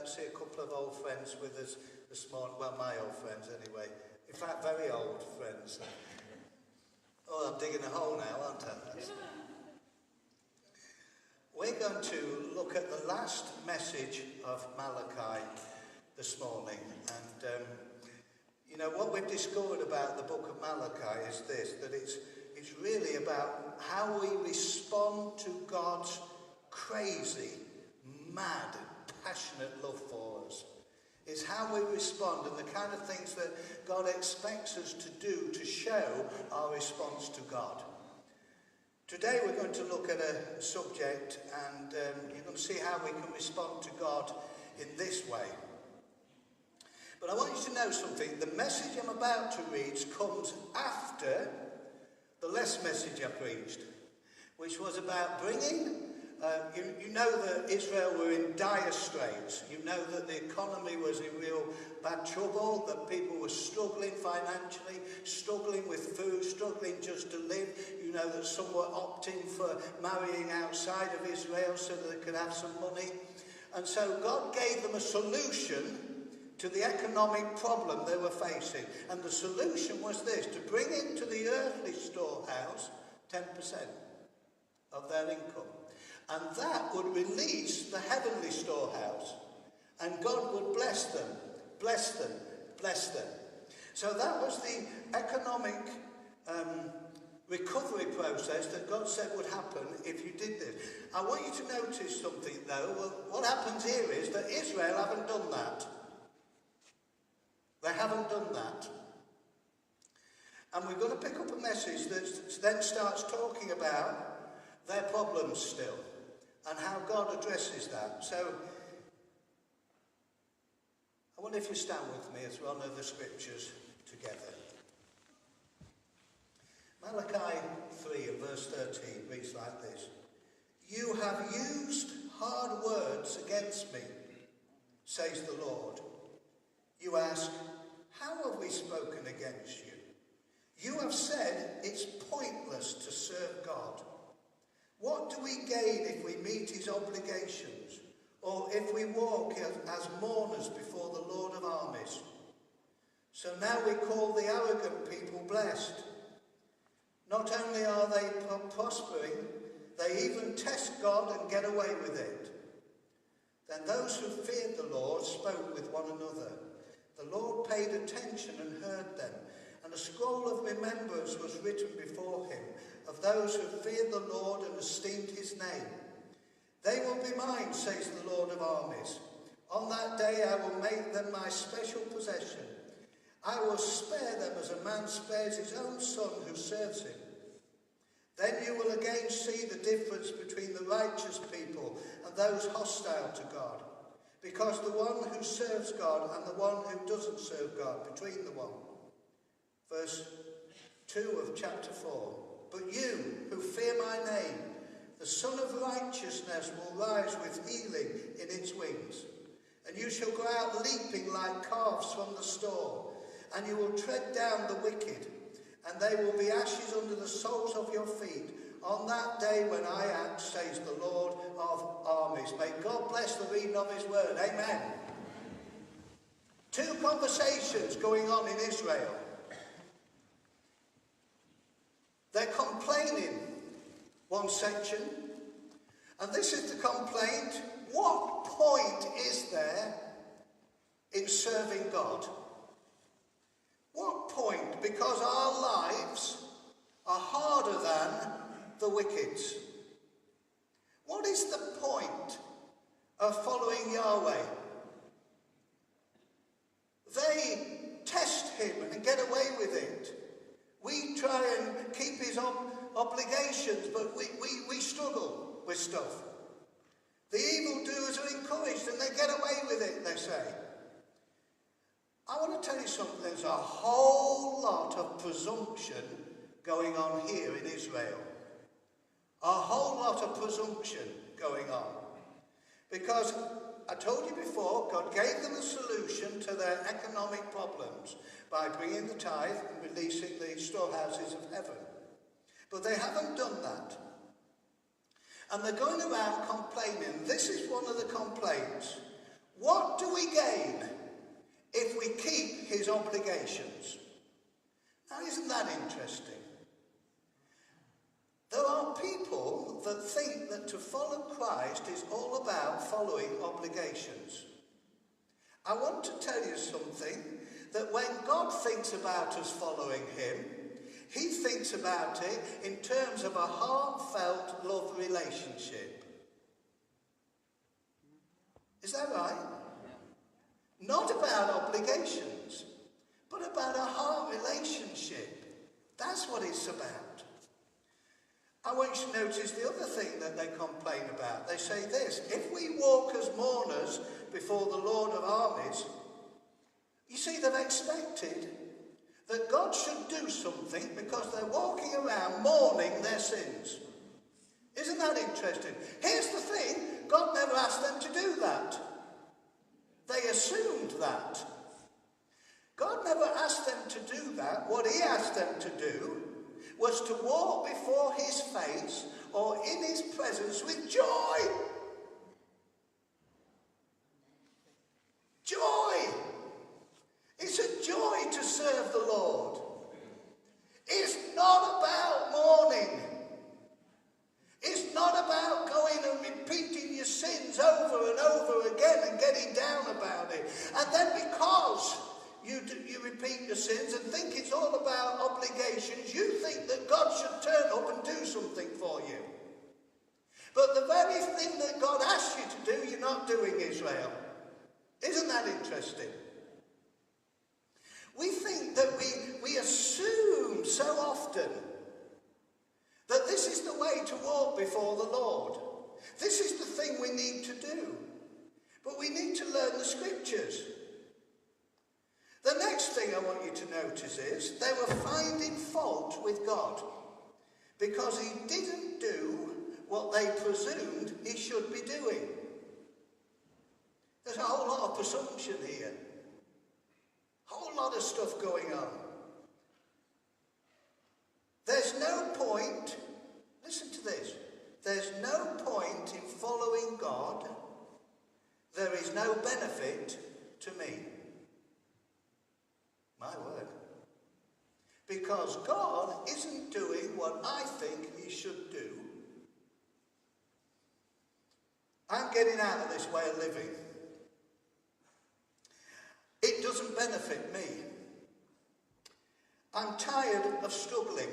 see a couple of old friends with us this morning. Well, my old friends anyway. In fact, very old friends. Oh, I'm digging a hole now, aren't I? We're going to look at the last message of Malachi this morning. And, you know, what we've discovered about the book of Malachi is this, that it's really about how we respond to God's crazy, mad, passionate love for us. It's how we respond and the kind of things that God expects us to do to show our response to God. Today we're going to look at a subject and you're going to see how we can respond to God in this way. But I want you to know something. The message I'm about to read comes after the last message I preached, which was about bringing, you know that Israel were in dire straits. You know that the economy was in real bad trouble, that people were struggling financially, struggling with food, struggling just to live. You know that some were opting for marrying outside of Israel so that they could have some money. And so God gave them a solution to the economic problem they were facing. And the solution was this, to bring into the earthly storehouse 10% of their income. And that would release the heavenly storehouse. And God would bless them, bless them, bless them. So that was the economic recovery process that God said would happen if you did this. I want you to notice something though. Well, what happens here is that Israel haven't done that. They haven't done that. And we're going to pick up a message that then starts talking about their problems still and how God addresses that. So I wonder if you stand with me as we honour the scriptures together. Malachi 3 and verse 13 reads like this. You have used hard words against me, says the Lord. You ask, how have we spoken against you? You have said it's pointless to serve God. What do we gain if we meet his obligations, or if we walk as mourners before the Lord of armies? So now we call the arrogant people blessed. Not only are they prospering, they even test God and get away with it. Then those who feared the Lord spoke with one another. The Lord paid attention and heard them, and a scroll of remembrance was written before him of those who feared the Lord and esteemed his name. They will be mine, says the Lord of armies. On that day I will make them my special possession. I will spare them as a man spares his own son who serves him. Then you will again see the difference between the righteous people and those hostile to God. Because the one who serves God and the one who doesn't serve God, between the one. Verse 2 of chapter 4. But you who fear my name, the Son of Righteousness will rise with healing in its wings. And you shall go out leaping like calves from the stall. And you will tread down the wicked. And they will be ashes under the soles of your feet. On that day when I act, says the Lord of armies. May God bless the reading of his word. Amen. Two conversations going on in Israel. They're complaining, one section. And this is the complaint. What point is there in serving God? What point? Because our lives are harder than the wicked's. What is the point of following Yahweh? They test him and get away with it. We try and keep his obligations, but we struggle with stuff. The evildoers are encouraged and they get away with it, they say. I want to tell you something. There's a whole lot of presumption going on here in Israel. A whole lot of presumption going on. Because I told you before, God gave them a solution to their economic problems by bringing the tithe and releasing the storehouses of heaven. But they haven't done that. And they're going around complaining. This is one of the complaints. What gain if we keep his obligations? Now, isn't that interesting? There are people that think that to follow Christ is all about following obligations. I want to tell you something, that when God thinks about us following him, he thinks about it in terms of a heartfelt love relationship. Is that right? Not about obligations, but about a heart relationship. That's what it's about. I want you to notice the other thing that they complain about. They say this: if we walk as mourners before the Lord of armies, you see, they've expected that God should do something because they're walking around mourning their sins. Isn't that interesting? Here's the thing: God never asked them to do that. They assumed that. God never asked them to do that. What he asked them to do was to walk before his face or in his presence with joy. Joy. It's a joy to serve the Lord. It's not about mourning. It's not about going and repeating your sins over and over again and getting down about it. And then because you repeat your sins and think it's all about obligations, you think that God should turn up and do something for you. But the very thing that God asks you to do, you're not doing, Israel. Isn't that interesting? We think that we assume so often that this is the way to walk before the Lord. This is the thing we need to do. But we need to learn the scriptures. The next thing I want you to notice is they were finding fault with God because he didn't do what they presumed he should be doing. There's a whole lot of presumption here. A whole lot of stuff going on. There's no point, listen to this, there's no point in following God. There is no benefit to me. My word. Because God isn't doing what I think he should do. I'm getting out of this way of living. It doesn't benefit me. I'm tired of struggling.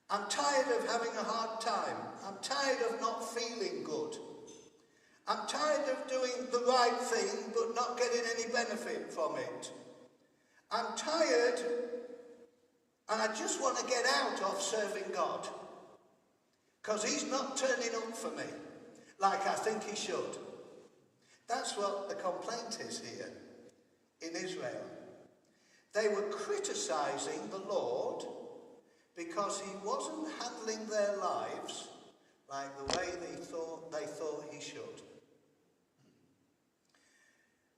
I'm tired of having a hard time. I'm tired of not feeling good. I'm tired of doing the right thing but not getting any benefit from it. I'm tired and I just want to get out of serving God because he's not turning up for me like I think he should. That's what the complaint is here in Israel. They were criticizing the Lord because he wasn't handling their lives like the way they thought he should.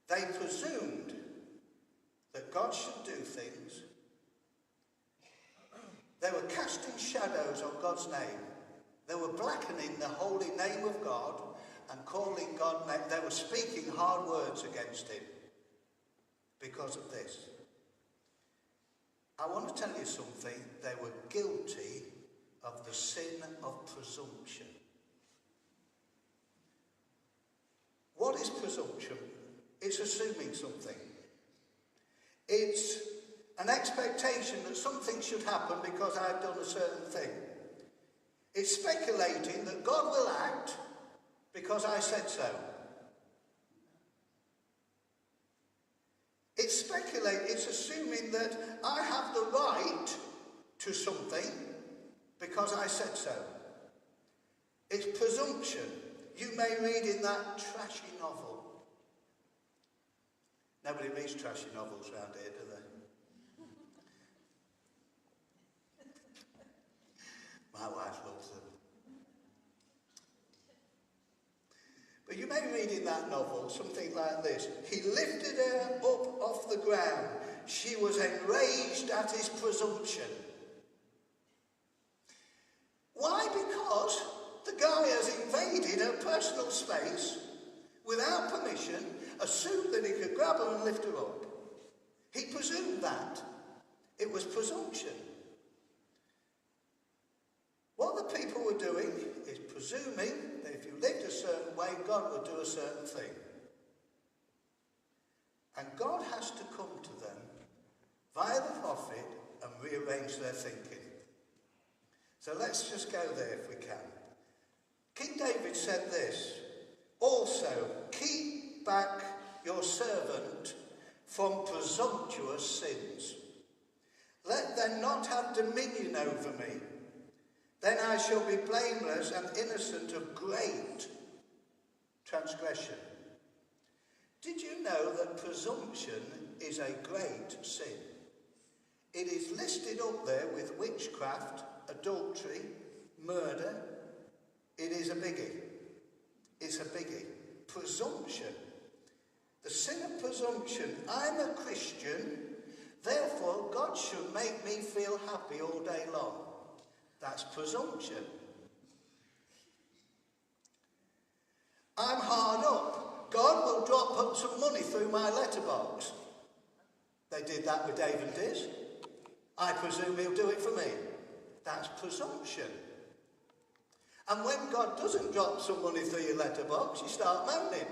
They presumed that God should do things. They were casting shadows on God's name. They were blackening the holy name of God and calling God name. They were speaking hard words against him because of this. I want to tell you something. They were guilty of the sin of presumption. What is presumption? It's assuming something. It's an expectation that something should happen because I've done a certain thing. It's speculating that God will act because I said so. It's assuming that I have the right to something because I said so. It's presumption. You may read in that trashy novel. Nobody reads trashy novels around here, do they? My wife loves them. But you may read in that novel something like this. He lifted her up off the ground. She was enraged at his presumption. Why? Because the guy has invaded her personal space without permission assumed that he could grab her and lift her up. He presumed that. It was presumption. What the people were doing is presuming that if you lived a certain way, God would do a certain thing. And God has to come to them via the prophet and rearrange their thinking. So let's just go there if we can. King David said this, also, keep back your servant from presumptuous sins. Let them not have dominion over me. Then I shall be blameless and innocent of great transgression. Did you know that presumption is a great sin? It is listed up there with witchcraft, adultery, murder. It is a biggie. It's a biggie. Presumption. The sin of presumption. I'm a Christian, therefore God should make me feel happy all day long. That's presumption. I'm hard up. God will drop up some money through my letterbox. They did that with Dave and Diz. I presume he'll do it for me. That's presumption. And when God doesn't drop some money through your letterbox, you start moaning.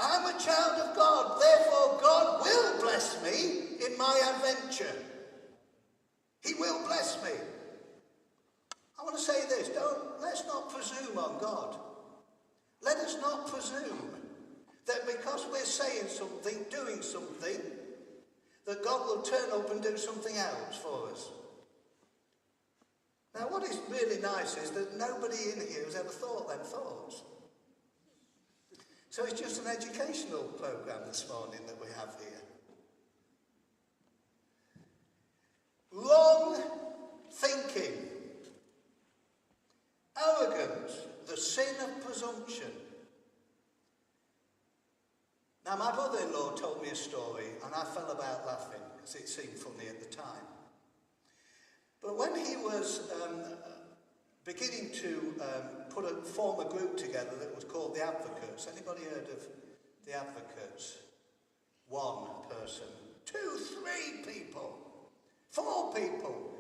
I'm a child of God, therefore God will bless me in my adventure. He will bless me. I want to say this, let's not presume on God. Let us not presume that because we're saying something, doing something, that God will turn up and do something else for us. Now what is really nice is that nobody in here has ever thought them thoughts. So it's just an educational program this morning that we have here. Wrong thinking. Arrogance. The sin of presumption. Now my brother-in-law told me a story and I fell about laughing because it seemed funny at the time. But when he was beginning to form a group together that was called the Advocates. Anybody heard of the Advocates? One person, 2, 3 people, 4 people.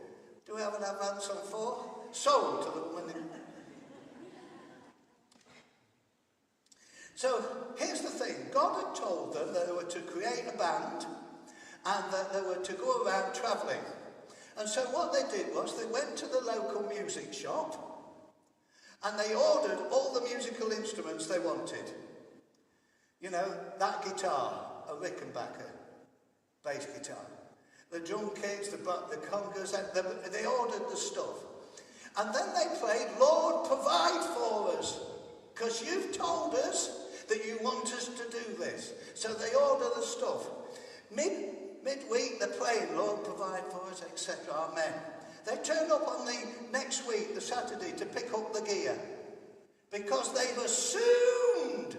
Do we have an advance on 4? Sold to them when they... So here's the thing. God had told them that they were to create a band and that they were to go around travelling. And so what they did was they went to the local music shop and they ordered all the musical instruments they wanted. You know, that guitar, a Rickenbacker bass guitar. The drum kits, the congas, they ordered the stuff. And then they prayed, Lord, provide for us, because you've told us that you want us to do this. So they order the stuff. Midweek, they're praying, Lord, provide for us, etc. Amen. They turn up on the next week, the Saturday, to pick up the gear. Because they've assumed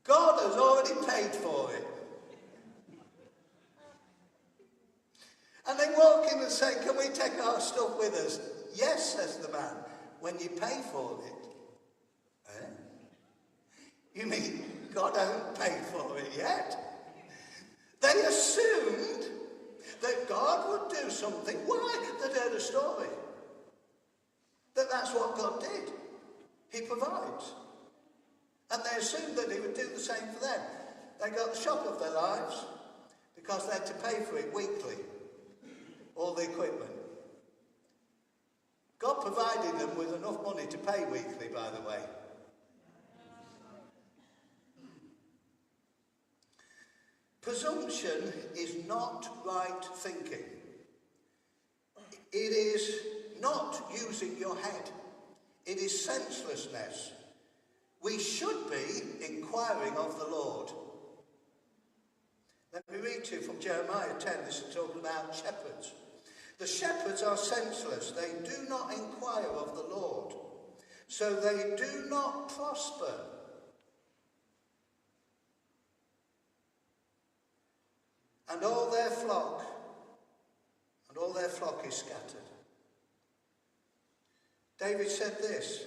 God has already paid for it. And they walk in and say, can we take our stuff with us? Yes, says the man, when you pay for it. Eh? You mean God hasn't paid for it yet? They assumed that God would do something. Why? They'd heard a story. That's what God did. He provides. And they assumed that he would do the same for them. They got the shop of their lives because they had to pay for it weekly. All the equipment. God provided them with enough money to pay weekly, by the way. Presumption is not right thinking. It is not using your head. It is senselessness. We should be inquiring of the Lord. Let me read to you from Jeremiah 10. This is talking about shepherds. The shepherds are senseless. They do not inquire of the Lord. So they do not prosper. And all their flock is scattered. David said this,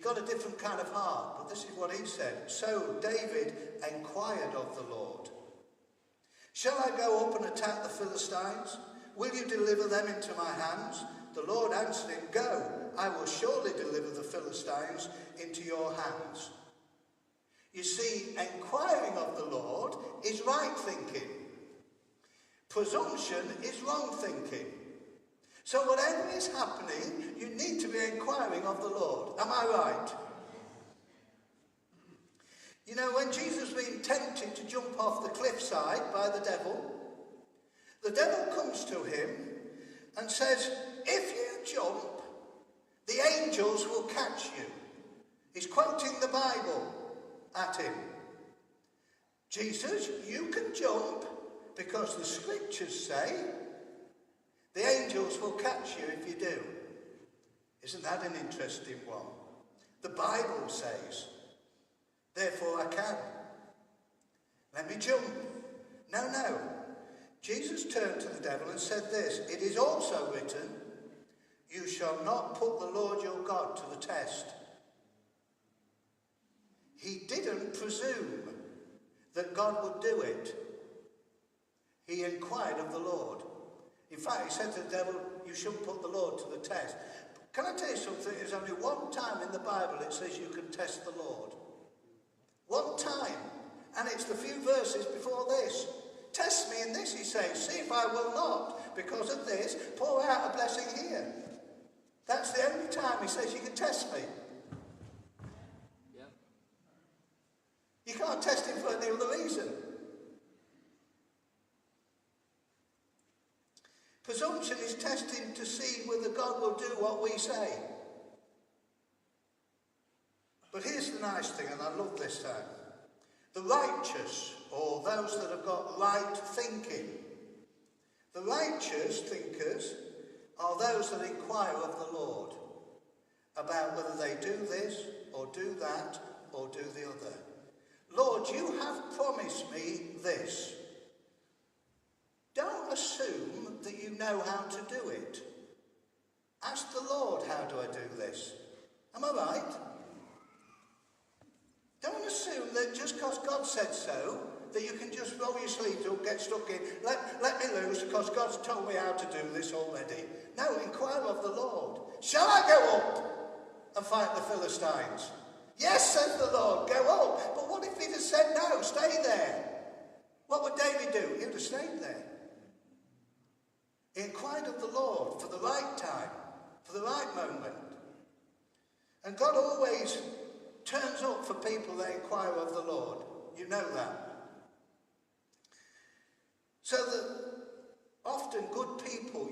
got a different kind of heart, but this is what he said. So David inquired of the Lord, shall I go up and attack the Philistines? Will you deliver them into my hands? The Lord answered him, go, I will surely deliver the Philistines into your hands. You see, inquiring of the Lord is right thinking. Presumption is wrong thinking. So whatever is happening, you need to be inquiring of the Lord. Am I right? You know, when Jesus was being tempted to jump off the cliffside by the devil comes to him and says, if you jump, the angels will catch you. He's quoting the Bible at him. Jesus, you can jump because the scriptures say the angels will catch you if you do. Isn't that an interesting one? The Bible says, therefore I can. Let me jump. No. Jesus turned to the devil and said this, it is also written, you shall not put the Lord your God to the test. He didn't presume that God would do it. He inquired of the Lord. In fact, he said to the devil, you shouldn't put the Lord to the test. Can I tell you something? There's only one time in the Bible it says you can test the Lord. One time. And it's the few verses before this. Test me in this, he says. See if I will not, because of this, pour out a blessing here. That's the only time he says you can test me. Yeah. You can't test him for any other reason. Presumption is testing to see whether God will do what we say. But here's the nice thing, and I love this time. The righteous, or those that have got right thinking, the righteous thinkers are those that inquire of the Lord about whether they do this, or do that, or do the other. Lord, you have promised me this. Don't assume that you know how to do it. Ask the Lord, how do I do this? Am I right? Don't assume that just because God said so, that you can just roll your sleeves up, get stuck in, let me loose because God's told me how to do this already. No, inquire of the Lord. Shall I go up and fight the Philistines? Yes, says the Lord, go up. But what if he'd have said no, stay there? What would David do? He would have stayed there. He inquired of the Lord for the right time, for the right moment. And God always turns up for people that inquire of the Lord. You know that. So that often good people,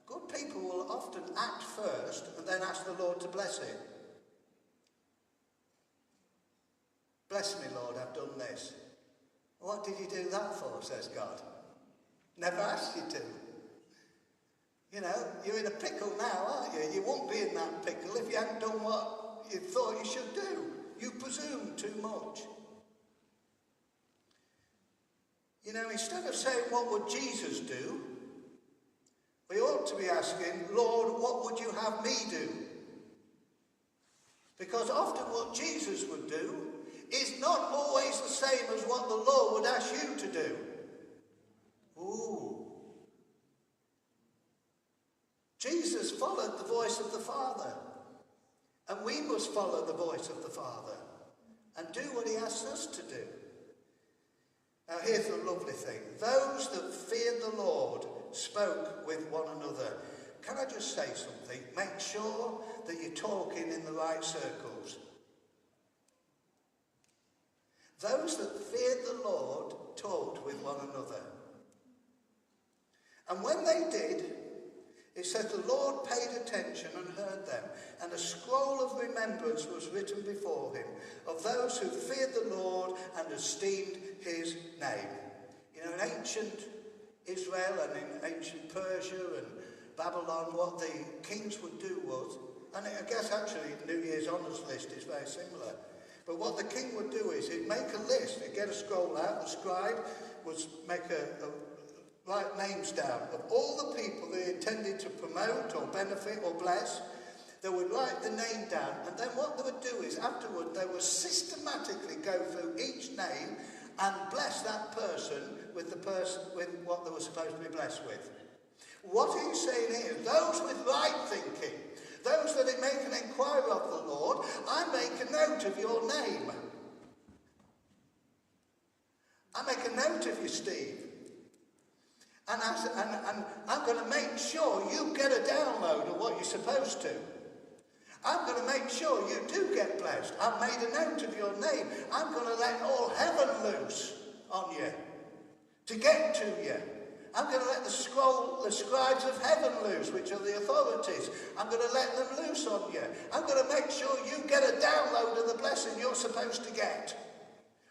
good people will often act first and then ask the Lord to bless it. Bless me, Lord, I've done this. What did you do that for, says God? Never asked you to. You're in a pickle now, aren't you? You won't be in that pickle if you hadn't done what you thought you should do. You presume too much. Instead of saying, what would Jesus do? We ought to be asking, Lord, what would you have me do? Because often what Jesus would do is not always the same as what the Lord would ask you to do. Ooh. Jesus followed the voice of the Father. And we must follow the voice of the Father and do what he asks us to do. Now here's the lovely thing. Those that feared the Lord spoke with one another. Can I just say something? Make sure that you're talking in the right circles. Those that feared the Lord talked with one another. And when they did, it says the Lord paid attention and heard them, and a scroll of remembrance was written before him of those who feared the Lord and esteemed his name. In ancient Israel and in ancient Persia and Babylon, what the kings would do was, and I guess actually New Year's honours list is very similar, but what the king would do is he'd make a list, he'd get a scroll out, the scribe would make write names down of all the people they intended to promote or benefit or bless, They would write the name down, and then what they would do is afterward they would systematically go through each name and bless that person with what they were supposed to be blessed with. What he's saying here, those with right thinking, those that make an inquiry of the Lord, I make a note of your name. I make a note of you, Steve. And I'm going to make sure you get a download of what you're supposed to. I'm going to make sure you do get blessed. I've made a note of your name. I'm going to let all heaven loose on you to get to you. I'm going to let the scribes of heaven loose, which are the authorities. I'm going to let them loose on you. I'm going to make sure you get a download of the blessing you're supposed to get.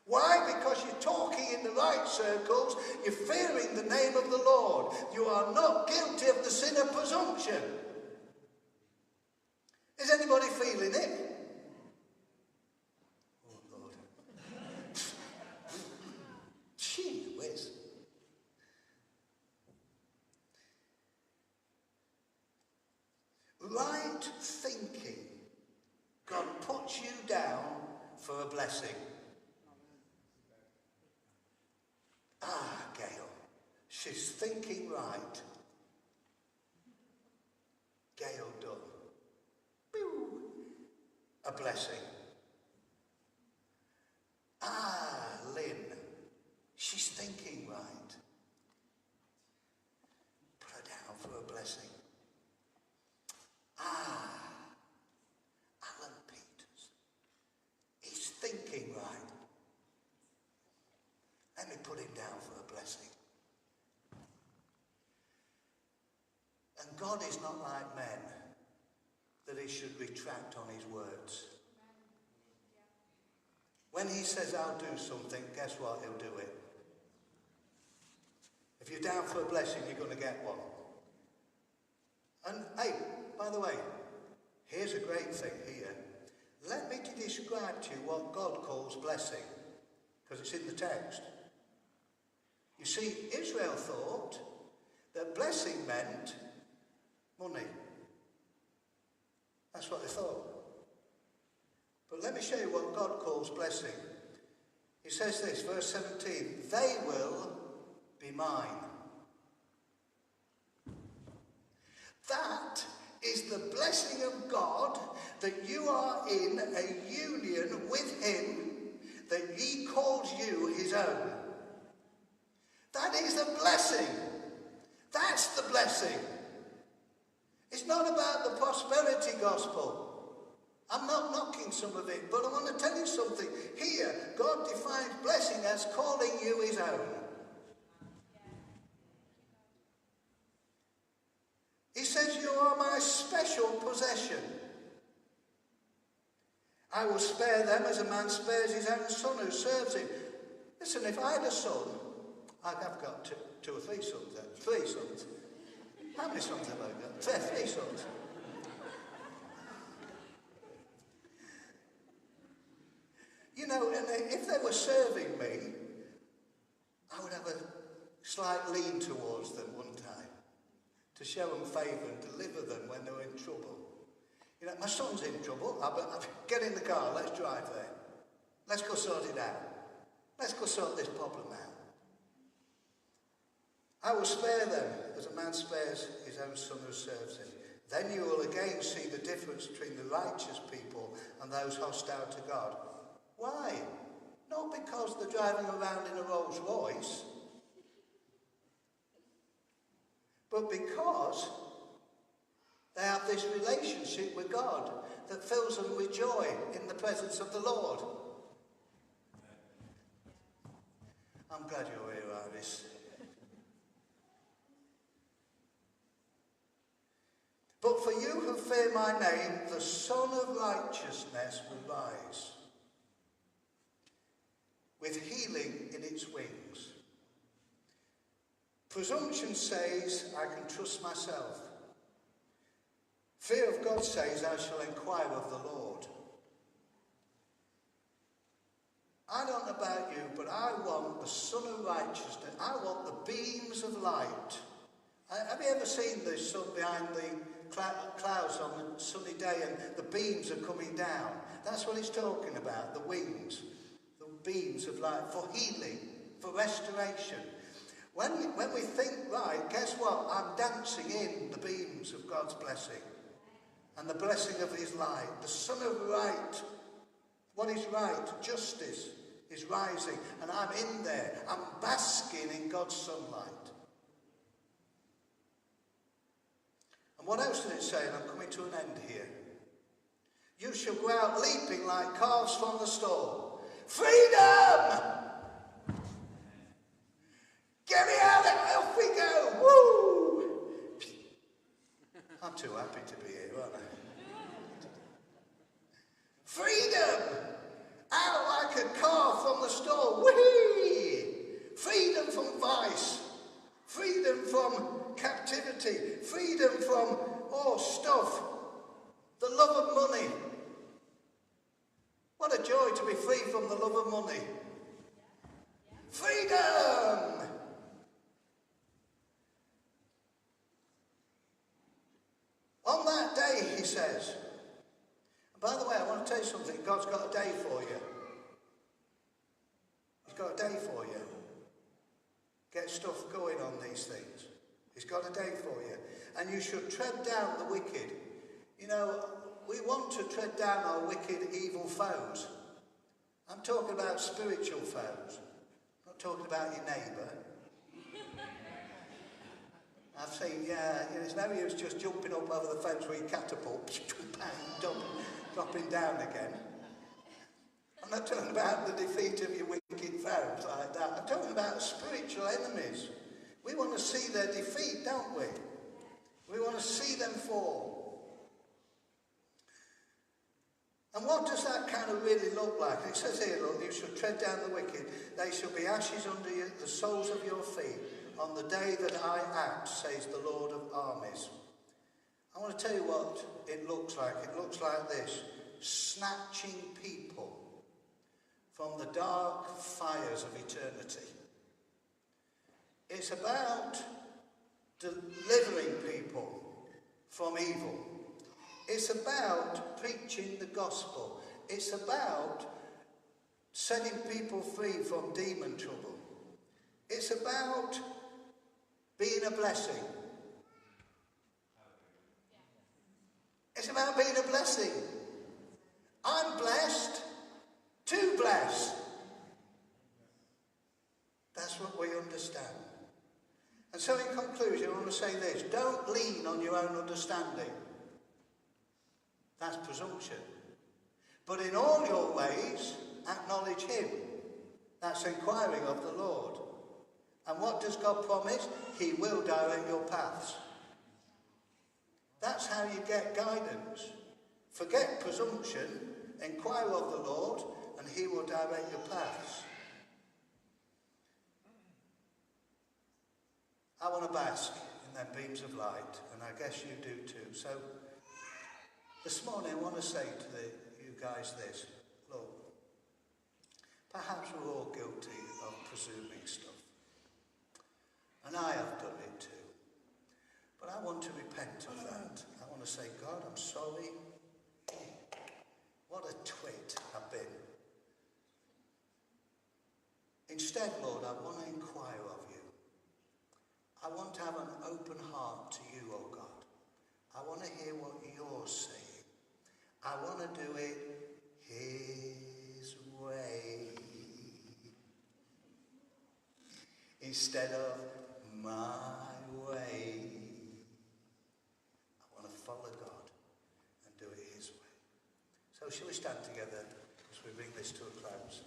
Why? Because you're talking in the right circles. You're fearing the name of the Lord. You are not guilty of the sin of presumption. Is anybody feeling it? Oh, Lord. Gee whiz. Right thinking. God puts you down for a blessing. Ah, Gail, she's thinking right. Gail done. Pew. A blessing. Ah, Lynn, she's thinking right. Put her down for a blessing. Ah, Alan Peters, he's thinking right. Let me put him down for a blessing. And God is not like men, that he should retract on his words. When he says, I'll do something, guess what? He'll do it. If you're down for a blessing, you're going to get one. And hey, by the way, here's a great thing here. Let me describe to you what God calls blessing, because it's in the text. You see, Israel thought that blessing meant money. That's what they thought. But let me show you what God calls blessing. He says this, verse 17, they will be mine. That is the blessing of God, that you are in a union with him, that he calls you his own. That is a blessing. That's the blessing. It's not about the prosperity gospel. I'm not knocking some of it, but I want to tell you something. Here, God defines blessing as calling you his own. He says, you are my special possession. I will spare them as a man spares his own son who serves him. Listen, if I had a son, I've got two or three sons then. 3 sons. How many sons have I got? 3 sons. You know, and if they were serving me, I would have a slight lean towards them one time to show them favour and deliver them when they were in trouble. You know, my son's in trouble. I'll get in the car, let's drive there. Let's go sort it out. Let's go sort this problem out. I will spare them as a man spares his own son who serves him. Then you will again see the difference between the righteous people and those hostile to God. Why? Not because they're driving around in a Rolls Royce, but because they have this relationship with God that fills them with joy in the presence of the Lord. I'm glad you're here, Iris. But for you who fear my name, the Son of Righteousness will rise, with healing in its wings. Presumption says, I can trust myself. Fear of God says, I shall inquire of the Lord. I don't know about you, but I want the sun of righteousness. I want the beams of light. Have you ever seen the sun behind clouds on a sunny day and the beams are coming down. That's what it's talking about, the wings, the beams of light, for healing, for restoration. When we think right, guess what? I'm dancing in the beams of God's blessing and the blessing of his light. The sun of right, what is right, justice is rising, and I'm in there. I'm basking in God's sunlight. And what else did it say? And I'm coming to an end here. You shall go out leaping like calves from the stall. Freedom! Get me out of it! Off we go! Woo! I'm too happy to be here, aren't I? Freedom! Out like a calf from the stall. Whee! Freedom from vice. Freedom from captivity. Freedom from stuff. The love of money. What a joy to be free from the love of money. Freedom! On that day, he says, and by the way, I want to tell you something. God's got a day for you. He's got a day for you. Get stuff going on these things. He's got a day for you. And you should tread down the wicked. You know, we want to tread down our wicked, evil foes. I'm talking about spiritual foes. I'm not talking about your neighbour. I've seen, it's no use just jumping up over the fence with your catapult, dropping down again. I'm not talking about the defeat of your wicked foes like that. I'm talking about spiritual enemies. We want to see their defeat, don't we? We want to see them fall. And what does that kind of really look like? It says here, look, you shall tread down the wicked. They shall be ashes under you, the soles of your feet. On the day that I act, says the Lord of armies. I want to tell you what it looks like. It looks like this. Snatching people from the dark fires of eternity. It's about delivering people from evil. It's about preaching the gospel. It's about setting people free from demon trouble. It's about being a blessing. It's about being a blessing. I'm blessed to bless. That's what we understand. And so in conclusion, I want to say this. Don't lean on your own understanding. That's presumption. But in all your ways, acknowledge him. That's inquiring of the Lord. And what does God promise? He will direct your paths. That's how you get guidance. Forget presumption, inquire of the Lord, and he will direct your paths. I want to bask in them beams of light, and I guess you do too. So this morning I want to say to you guys this. Look, perhaps we're all guilty of presuming stuff. And I have done it too. But I want to repent of that. I want to say, God, I'm sorry. What a twit I've been. Instead, Lord, I want to inquire of you. I want to have an open heart to you, oh God. I want to hear what you're saying. I want to do it his way. Instead of my way. I want to follow God and do it his way. So shall we stand together as we bring this to a close?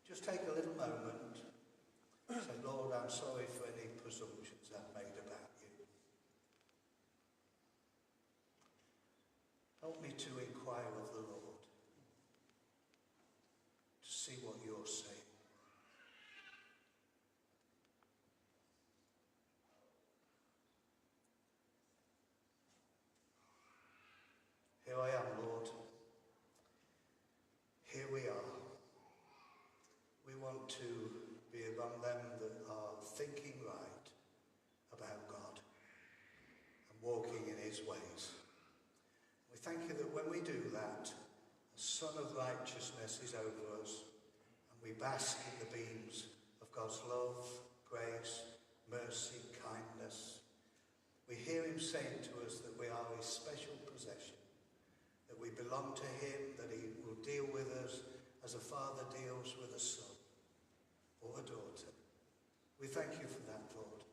Just take a little moment. Say, Lord, I'm sorry for any presumptions I've made about you. Help me to inquire of the Lord, to see what you're saying. Here I am, Lord. Here we are. his ways. We thank you that when we do that, the Sun of Righteousness is over us, and we bask in the beams of God's love, grace, mercy, kindness. We hear him saying to us that we are his special possession, that we belong to him, that he will deal with us as a father deals with a son or a daughter. We thank you for that, Lord.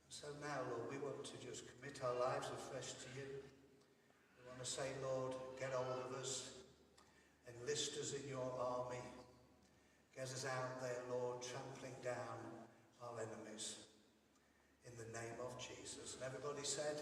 And so now, Lord, we want to just commit our lives afresh to you. We want to say, Lord, get hold of us, enlist us in your army, get us out there, Lord, trampling down our enemies. In the name of Jesus. And everybody said,